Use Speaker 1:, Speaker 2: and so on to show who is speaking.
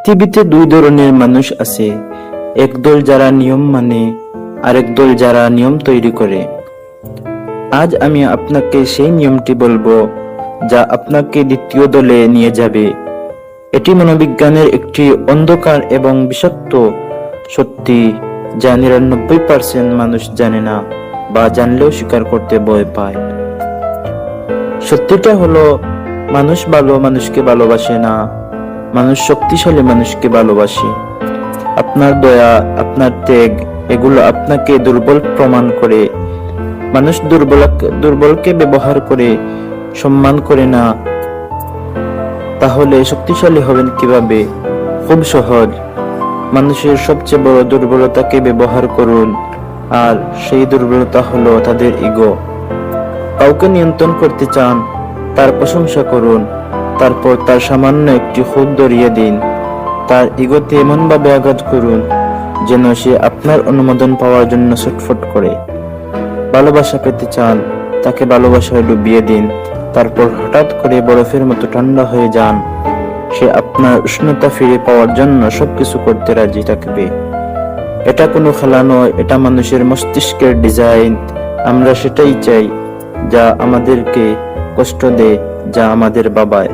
Speaker 1: পৃথিবীতে দুই ধরনের মানুষ আছে, একদল যারা নিয়ম মানে, আরেক দল যারা নিয়ম তৈরি করে। আজ আমি আপনাকে সেই নিয়মটি বলবো যা আপনাকে দ্বিতীয় দলে নিয়ে যাবে। এটি মনোবিজ্ঞানের একটি অন্ধকার এবং বিষাক্ত সত্যি যা 99% মানুষ জানে না বা জানলেও স্বীকার করতে ভয় পায়। সত্যিটা হলো, মানুষ ভালো মানুষকে ভালোবাসে না, মানুষ শক্তিশালী মানুষকে ভালোবাসে। আপনার দয়া, আপনার ত্যাগ, এগুলো আপনাকে দুর্বল প্রমাণ করে। মানুষ দুর্বলকে ব্যবহার করে, সম্মান করে না। তাহলে শক্তিশালী হবেন কিভাবে? খুব সহজ, মানুষের সবচেয়ে বড় দুর্বলতাকে ব্যবহার করুন, আর সেই দুর্বলতা হলো তাদের ইগো। কাউকে নিয়ন্ত্রণ করতে চান, তার প্রশংসা করুন, তারপর তার সামান্য একটি খুঁত ধরিয়ে দিন। তার ইগোতে এমনভাবে আঘাত করুন যেন সে আপনার অনুমোদন পাওয়ার জন্য ছটফট করে। ভালোবাসা পেতে চান, তাকে ভালোবাসায় ডুবিয়ে দিন, তারপর হঠাৎ করে বরফের মতো ঠান্ডা হয়ে যান। সে আপনার উষ্ণতা ফিরে পাওয়ার জন্য সবকিছু করতে রাজি থাকবে। এটা কোনো খেলা নয়, এটা মানুষের মস্তিষ্কের ডিজাইন। আমরা সেটাই চাই যা আমাদেরকে কষ্ট দেয়, যা আমাদের বাবায়।